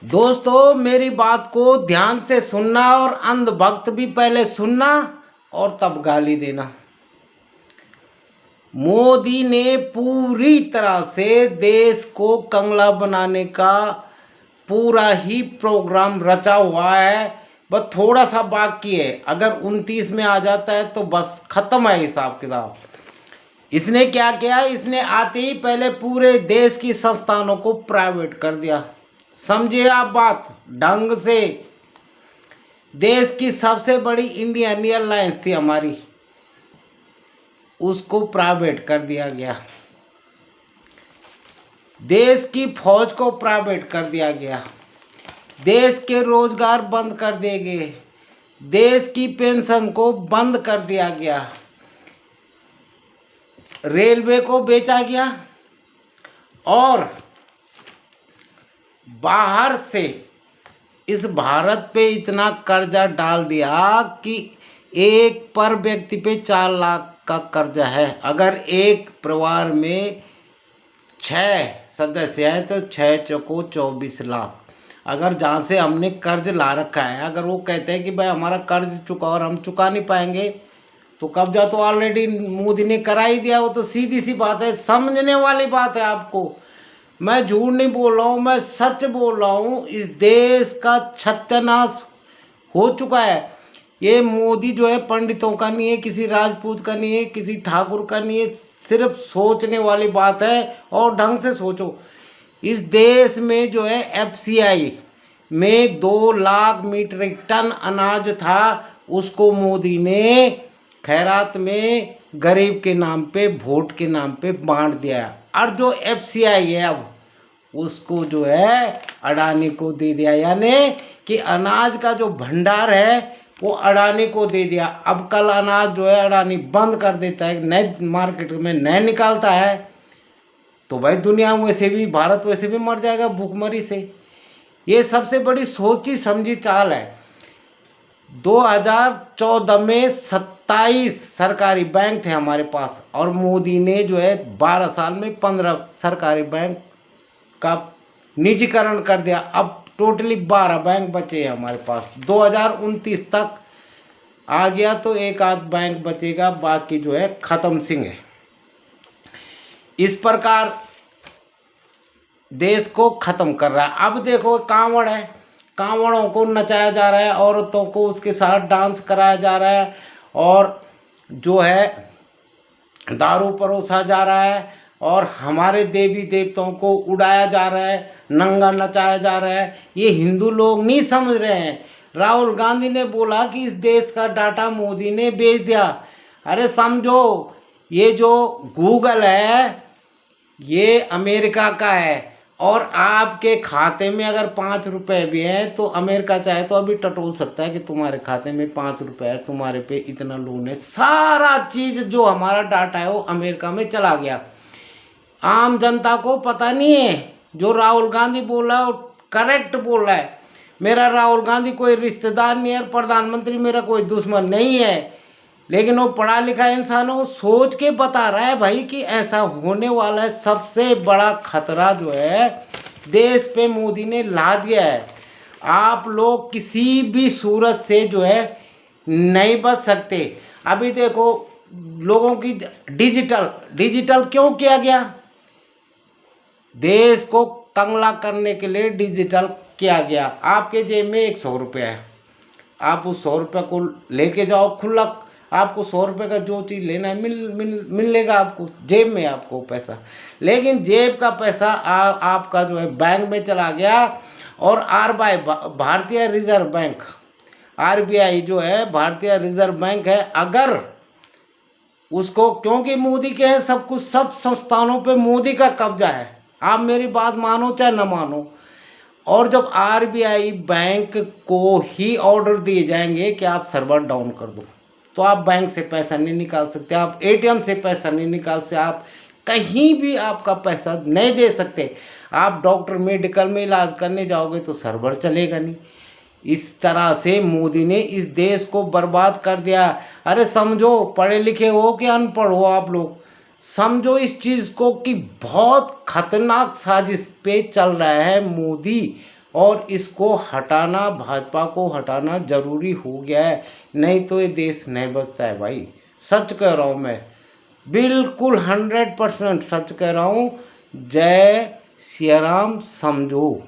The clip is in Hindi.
दोस्तों, मेरी बात को ध्यान से सुनना और अंधभक्त भी पहले सुनना और तब गाली देना। मोदी ने पूरी तरह से देश को कंगला बनाने का पूरा ही प्रोग्राम रचा हुआ है। बस थोड़ा सा बाकी है। अगर 29 में आ जाता है तो बस खत्म है हिसाब किताब। इसने क्या किया? इसने आते ही पहले पूरे देश की संस्थानों को प्राइवेट कर दिया। समझिए आप बात ढंग से। देश की सबसे बड़ी इंडियन एयरलाइंस थी हमारी, उसको प्राइवेट कर दिया गया। देश की फौज को प्राइवेट कर दिया गया। देश के रोजगार बंद कर दिए गए। देश की पेंशन को बंद कर दिया गया। रेलवे को बेचा गया और बाहर से इस भारत पे इतना कर्जा डाल दिया कि एक पर व्यक्ति पे 4 लाख का कर्जा है। अगर एक परिवार में 6 सदस्य हैं तो 6 चौको 24 लाख। अगर जहाँ से हमने कर्ज ला रखा है, अगर वो कहते हैं कि भाई हमारा कर्ज चुका और हम चुका नहीं पाएंगे, तो कब्जा तो ऑलरेडी मोदी ने करा ही दिया। वो तो सीधी सी बात है, समझने वाली बात है आपको। मैं झूठ नहीं बोल रहा हूँ, मैं सच बोल रहा हूँ। इस देश का सत्यानाश हो चुका है। ये मोदी जो है पंडितों का नहीं है, किसी राजपूत का नहीं है, किसी ठाकुर का नहीं है। सिर्फ सोचने वाली बात है और ढंग से सोचो। इस देश में जो है एफसीआई में 2 लाख मीट्रिक टन अनाज था, उसको मोदी ने खैरात में गरीब के नाम पे, वोट के नाम पे बांट दिया। और जो एफसीआई है अब उसको जो है अडानी को दे दिया, यानी कि अनाज का जो भंडार है वो अडानी को दे दिया। अब कल अनाज जो है अडानी बंद कर देता है, नए मार्केट में नए निकालता है, तो भाई दुनिया वैसे भी, भारत वैसे भी मर जाएगा भूखमरी से। ये सबसे बड़ी सोची समझी चाल है। 2014 में 27 सरकारी बैंक थे हमारे पास और मोदी ने जो है 12 साल में 15 सरकारी बैंक का निजीकरण कर दिया। अब टोटली 12 बैंक बचे हैं हमारे पास। 2029 तक आ गया तो एक आध बैंक बचेगा, बाकी जो है खत्म सिंह है। इस प्रकार देश को खत्म कर रहा है। अब देखो कांवड़ है, कांवड़ों को नचाया जा रहा है, औरतों को उसके साथ डांस कराया जा रहा है और जो है दारू परोसा जा रहा है और हमारे देवी देवताओं को उड़ाया जा रहा है, नंगा नचाया जा रहा है। ये हिंदू लोग नहीं समझ रहे हैं। राहुल गांधी ने बोला कि इस देश का डाटा मोदी ने बेच दिया। अरे समझो, ये जो गूगल है ये अमेरिका का है और आपके खाते में अगर 5 रुपए भी हैं तो अमेरिका चाहे तो अभी टटोल सकता है कि तुम्हारे खाते में 5 रुपए है, तुम्हारे पे इतना लोन है। सारा चीज़ जो हमारा डाटा है वो अमेरिका में चला गया। आम जनता को पता नहीं है। जो राहुल गांधी बोल रहा है वो करेक्ट बोल रहा है। मेरा राहुल गांधी कोई रिश्तेदार नहीं है, प्रधानमंत्री मेरा कोई दुश्मन नहीं है, लेकिन वो पढ़ा लिखा इंसान है, वो सोच के बता रहा है भाई कि ऐसा होने वाला है। सबसे बड़ा खतरा जो है देश पे मोदी ने ला दिया है। आप लोग किसी भी सूरत से जो है नहीं बच सकते। अभी देखो लोगों की डिजिटल क्यों किया गया? देश को कंगला करने के लिए डिजिटल किया गया। आपके जेब में 100 रुपये है, आप उस 100 रुपये को लेके जाओ खुला, आपको 100 रुपये का जो चीज़ लेना है मिलेगा आपको जेब में, आपको पैसा। लेकिन जेब का पैसा आपका जो है बैंक में चला गया और आरबीआई, भारतीय रिजर्व बैंक, आरबीआई जो है भारतीय रिजर्व बैंक है, अगर उसको, क्योंकि मोदी के हैं सब कुछ, सब संस्थानों पे मोदी का कब्जा है। आप मेरी बात मानो चाहे न मानो। और जब आरबीआई बैंक को ही ऑर्डर दिए जाएंगे कि आप सर्वर डाउन कर दो, तो आप बैंक से पैसा नहीं निकाल सकते, आप एटीएम से पैसा नहीं निकाल सकते, आप कहीं भी आपका पैसा नहीं दे सकते। आप डॉक्टर मेडिकल में इलाज करने जाओगे तो सर्वर चलेगा नहीं। इस तरह से मोदी ने इस देश को बर्बाद कर दिया। अरे समझो, पढ़े लिखे हो कि अनपढ़ हो आप लोग, समझो इस चीज़ को कि बहुत खतरनाक साजिश पे चल रहा है मोदी। और इसको हटाना, भाजपा को हटाना जरूरी हो गया है, नहीं तो ये देश नहीं बचता है भाई। सच कह रहा हूँ मैं, बिल्कुल 100% सच कह रहा हूँ। जय सिया राम समझो।